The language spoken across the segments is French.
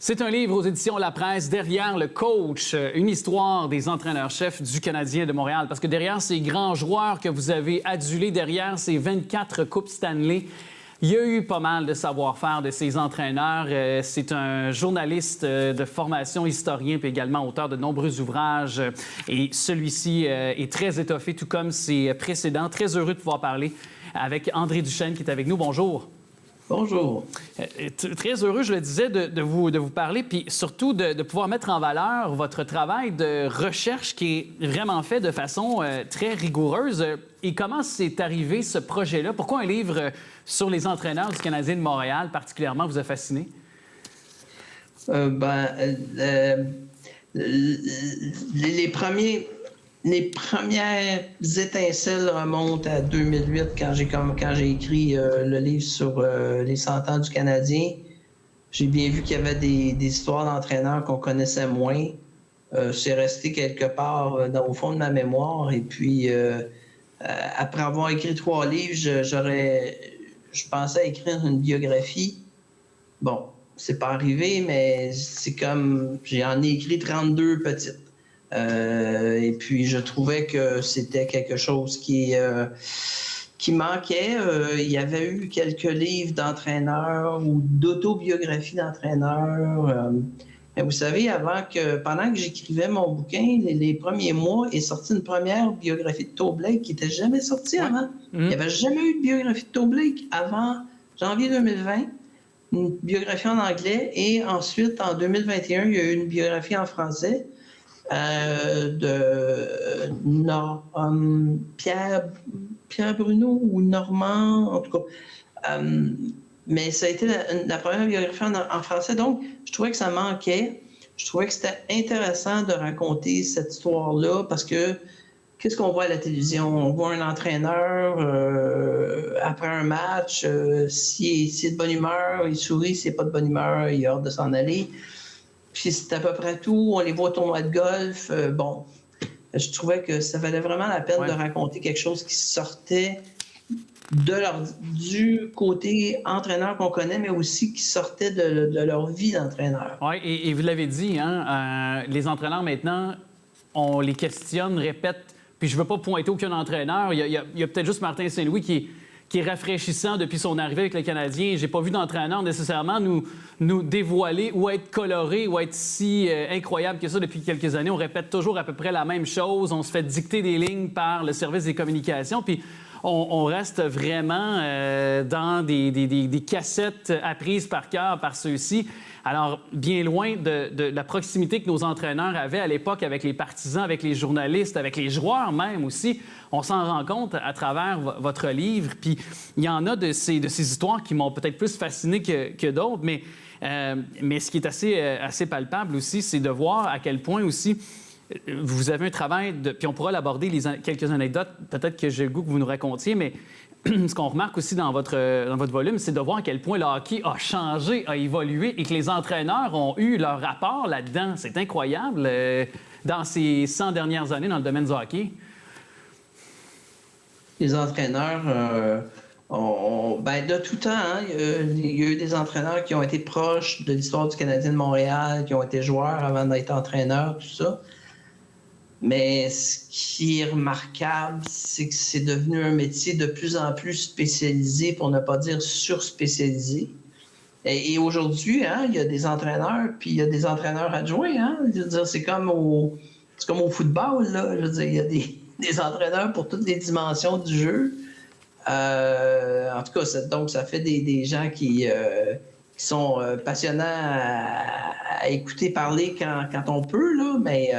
C'est un livre aux éditions La Presse, Derrière le coach, une histoire des entraîneurs-chefs du Canadien de Montréal. Parce que derrière ces grands joueurs que vous avez adulés, derrière ces 24 Coupes Stanley, il y a eu pas mal de savoir-faire de ces entraîneurs. C'est un journaliste de formation, historien, puis également auteur de nombreux ouvrages. Et celui-ci est très étoffé, tout comme ses précédents. Très heureux de pouvoir parler avec André Duchesne qui est avec nous. Bonjour. Bonjour. Très heureux, je le disais, de vous parler, puis surtout de pouvoir mettre en valeur votre travail de recherche qui est vraiment fait de façon très rigoureuse. Et comment c'est arrivé ce projet-là? Pourquoi un livre sur les entraîneurs du Canadien de Montréal particulièrement vous a fasciné? Les premières étincelles remontent à 2008 quand j'ai écrit le livre sur les 100 ans du Canadien. J'ai bien vu qu'il y avait des histoires d'entraîneurs qu'on connaissait moins. C'est resté quelque part au fond de ma mémoire. Et puis, après avoir écrit 3 livres, je pensais à écrire une biographie. Bon, c'est pas arrivé, mais c'est comme... J'en ai écrit 32 petites. Et puis, je trouvais que c'était quelque chose qui manquait. Il y avait eu quelques livres d'entraîneurs ou d'autobiographie d'entraîneurs. Mais vous savez, pendant que j'écrivais mon bouquin, les premiers mois, est sortie une première biographie de Toe Blake qui n'était jamais sortie avant. Il n'y avait jamais eu de biographie de Toe Blake avant janvier 2020. Une biographie en anglais. Et ensuite, en 2021, il y a eu une biographie en français. Pierre Bruno ou Normand, en tout cas. Mais ça a été la première biographie en français, donc je trouvais que ça manquait. Je trouvais que c'était intéressant de raconter cette histoire-là parce que qu'est-ce qu'on voit à la télévision? On voit un entraîneur après un match, s'il est de bonne humeur, il sourit, s'il n'est pas de bonne humeur, il a hâte de s'en aller. Puis c'est à peu près tout. On les voit au tournoi de golf. Je trouvais que ça valait vraiment la peine de raconter quelque chose qui sortait du côté entraîneur qu'on connaît, mais aussi qui sortait de leur vie d'entraîneur. Oui, et vous l'avez dit, hein, les entraîneurs maintenant, on les questionne, répète. Puis je ne veux pas pointer aucun entraîneur. Il y a peut-être juste Martin Saint-Louis qui est rafraîchissant depuis son arrivée avec le Canadien. J'ai pas vu d'entraîneur nécessairement nous dévoiler ou être coloré ou être si incroyable que ça depuis quelques années. On répète toujours à peu près la même chose. On se fait dicter des lignes par le service des communications. Puis on reste vraiment dans des cassettes apprises par cœur par ceux-ci. Alors, bien loin de la proximité que nos entraîneurs avaient à l'époque avec les partisans, avec les journalistes, avec les joueurs même aussi, on s'en rend compte à travers votre livre. Puis, il y en a de ces histoires qui m'ont peut-être plus fasciné que d'autres, mais ce qui est assez palpable aussi, c'est de voir à quel point aussi vous avez un travail puis on pourra l'aborder, quelques anecdotes, peut-être que j'ai le goût que vous nous racontiez, mais ce qu'on remarque aussi dans votre volume, c'est de voir à quel point le hockey a changé, a évolué et que les entraîneurs ont eu leur rapport là-dedans. C'est incroyable dans ces 100 dernières années dans le domaine du hockey. Les entraîneurs, de tout temps, hein, il y a eu des entraîneurs qui ont été proches de l'histoire du Canadien de Montréal, qui ont été joueurs avant d'être entraîneurs, tout ça. Mais ce qui est remarquable, c'est que c'est devenu un métier de plus en plus spécialisé, pour ne pas dire surspécialisé. Et aujourd'hui, hein, il y a des entraîneurs, puis il y a des entraîneurs adjoints. Hein? Je veux dire, c'est comme au football, là. Je veux dire, il y a des entraîneurs pour toutes les dimensions du jeu. En tout cas, donc ça fait des gens qui sont passionnants à écouter parler quand on peut, là, mais...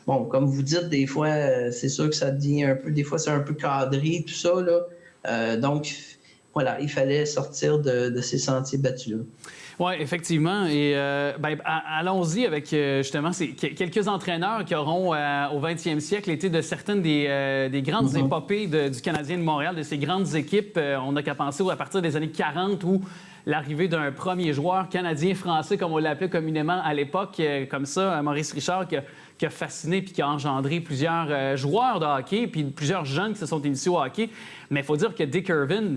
Bon, comme vous dites, des fois, c'est sûr que ça devient un peu... Des fois, c'est un peu cadré, tout ça, là. Donc, voilà, il fallait sortir de ces sentiers battus-là. Oui, effectivement. Et allons-y avec, justement, quelques entraîneurs qui auront, au 20e siècle, été de certaines des grandes épopées du Canadien de Montréal, de ces grandes équipes. On n'a qu'à penser à partir des années 40 où l'arrivée d'un premier joueur canadien-français, comme on l'appelait communément à l'époque, comme ça, Maurice Richard, qui a fasciné puis qui a engendré plusieurs joueurs de hockey, puis plusieurs jeunes qui se sont initiés au hockey. Mais il faut dire que Dick Irvin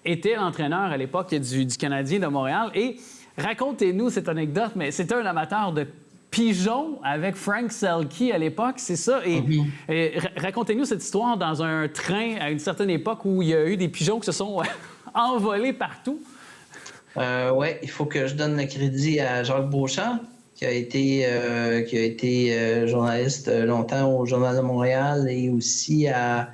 était l'entraîneur à l'époque du Canadien de Montréal. Et Racontez-nous cette anecdote, mais c'était un amateur de pigeons avec Frank Selke à l'époque, c'est ça? Et racontez-nous cette histoire dans un train à une certaine époque où il y a eu des pigeons qui se sont envolés partout. Oui, il faut que je donne le crédit à Jacques Beauchamp, qui a été journaliste longtemps au Journal de Montréal, et aussi à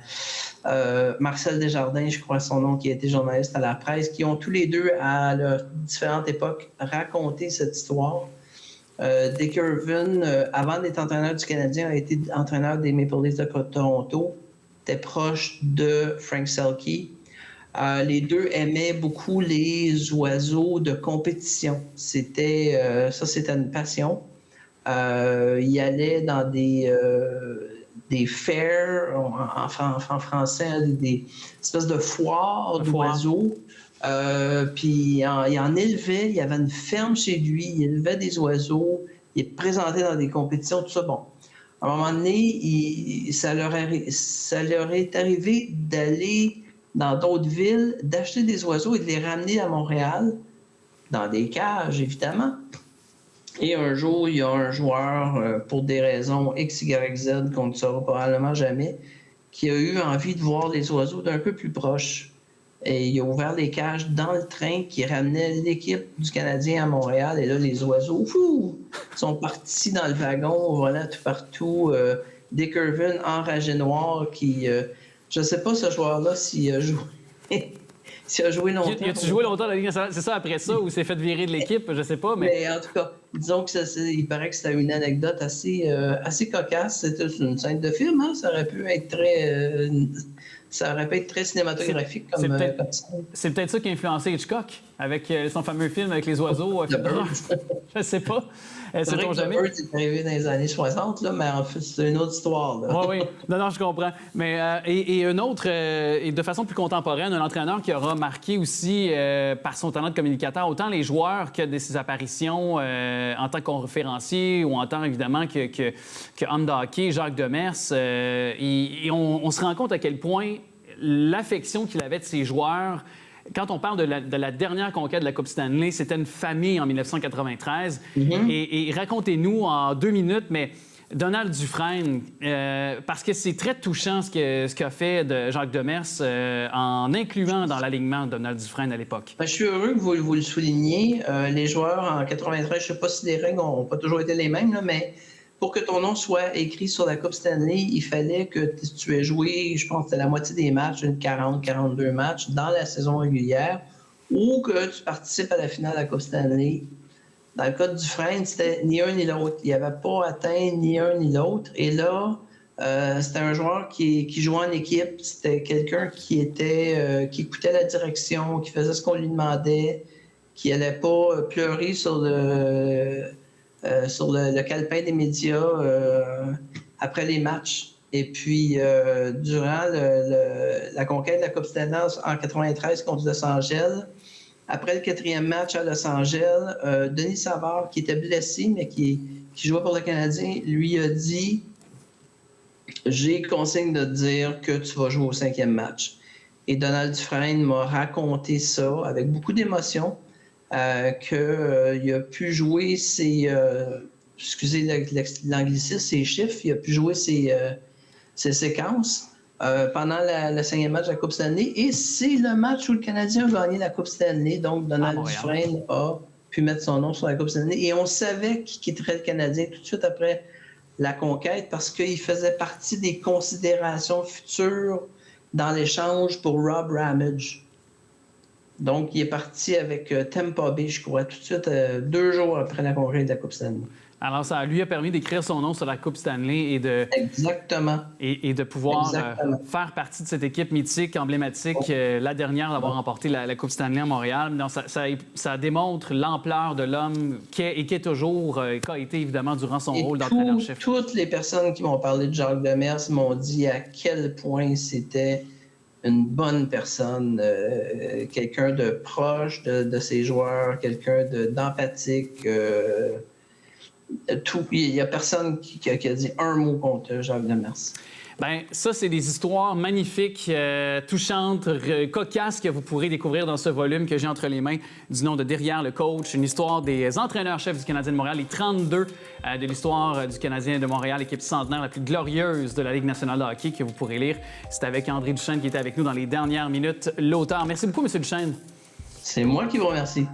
Marcel Desjardins, je crois son nom, qui a été journaliste à la presse, qui ont tous les deux, à leurs différentes époques, raconté cette histoire. Dick Irvin, avant d'être entraîneur du Canadien, a été entraîneur des Maple Leafs de Toronto, était proche de Frank Selke. Les deux aimaient beaucoup les oiseaux de compétition. C'était une passion. Ils allaient dans des fairs, en français, des espèces de foires d'oiseaux. Puis il en élevait, il y avait une ferme chez lui, il élevait des oiseaux, il est présenté dans des compétitions, tout ça. Bon, à un moment donné, ça leur est arrivé d'aller dans d'autres villes, d'acheter des oiseaux et de les ramener à Montréal, dans des cages, évidemment. Et un jour, il y a un joueur, pour des raisons X, Y, Z, qu'on ne saura probablement jamais, qui a eu envie de voir les oiseaux d'un peu plus proche. Et il a ouvert les cages dans le train qui ramenait l'équipe du Canadien à Montréal. Et là, les oiseaux sont partis dans le wagon, volant tout partout. Dick Irvin, enragé noir, qui... je ne sais pas, ce joueur-là, s'il a joué... s'il a joué longtemps. Il a-tu joué longtemps dans la Ligue nationale? C'est ça, après ça, ou s'est fait virer de l'équipe? Je ne sais pas, mais... Mais en tout cas, disons il paraît que c'était une anecdote assez cocasse. C'était une scène de film, hein? Ça aurait pu être très cinématographique comme scène. C'est peut-être ça qui a influencé Hitchcock, avec son fameux film avec les oiseaux. Je ne sais pas. C'est vrai que The Bird est arrivé dans les années 60, là, mais en fait, c'est une autre histoire. Oui. Non, je comprends. Mais, et un autre, et de façon plus contemporaine, un entraîneur qui aura marqué aussi par son talent de communicateur, autant les joueurs que de ses apparitions en tant que conférencier ou en tant, évidemment, que homme de hockey, Jacques Demers. Et on se rend compte à quel point l'affection qu'il avait de ses joueurs... Quand on parle de la dernière conquête de la Coupe Stanley, c'était une famille en 1993. Mm-hmm. Et racontez-nous en 2 minutes, mais Donald Dufresne, parce que c'est très touchant ce qu'a fait de Jacques Demers en incluant dans l'alignement Donald Dufresne à l'époque. Je suis heureux que vous le souligniez. Les joueurs en 93, je ne sais pas si les règles n'ont pas toujours été les mêmes, là, mais pour que ton nom soit écrit sur la Coupe Stanley, il fallait que tu aies joué, je pense que c'était la moitié des matchs, 40-42 matchs dans la saison régulière, ou que tu participes à la finale de la Coupe Stanley. Dans le cas de Dufresne, c'était ni un ni l'autre. Il n'avait pas atteint ni un ni l'autre. Et là, c'était un joueur qui jouait en équipe. C'était quelqu'un qui écoutait la direction, qui faisait ce qu'on lui demandait, qui n'allait pas pleurer sur le calepin des médias après les matchs. Et puis, durant la conquête de la Coupe Stanley en 93 contre Los Angeles, après le 4e match à Los Angeles, Denis Savard, qui était blessé, mais qui jouait pour le Canadien, lui a dit « J'ai consigne de te dire que tu vas jouer au 5e match. » Et Donald Dufresne m'a raconté ça avec beaucoup d'émotion. Qu'il a pu jouer excusez l'anglicisme, ses chiffres, il a pu jouer ses séquences pendant le 5e match de la Coupe Stanley. Et c'est le match où le Canadien a gagné la Coupe Stanley. Donc, Donald Dufresne a pu mettre son nom sur la Coupe Stanley. Et on savait qu'il quitterait le Canadien tout de suite après la conquête parce qu'il faisait partie des considérations futures dans l'échange pour Rob Ramage. Donc, il est parti avec Tampa Bay, je crois, tout de suite, 2 jours après la conquête de la Coupe Stanley. Alors, ça lui a permis d'écrire son nom sur la Coupe Stanley et de... Exactement. Et de pouvoir faire partie de cette équipe mythique, emblématique, la dernière d'avoir remporté la Coupe Stanley à Montréal. Non, ça démontre l'ampleur de l'homme qui a été évidemment durant son rôle d'entraîneur-chef. Toutes les personnes qui m'ont parlé de Jacques Demers m'ont dit à quel point c'était une bonne personne, quelqu'un de proche de ses joueurs, quelqu'un d'empathique. Il n'y a personne qui a dit un mot contre Jacques Demers. Bien, ça, c'est des histoires magnifiques, touchantes, cocasses que vous pourrez découvrir dans ce volume que j'ai entre les mains du nom de Derrière le coach, une histoire des entraîneurs-chefs du Canadien de Montréal, les 32 de l'histoire du Canadien de Montréal, équipe centenaire la plus glorieuse de la Ligue nationale de hockey que vous pourrez lire. C'est avec André Duchesne qui était avec nous dans les dernières minutes, l'auteur. Merci beaucoup, M. Duchesne. C'est moi qui vous remercie.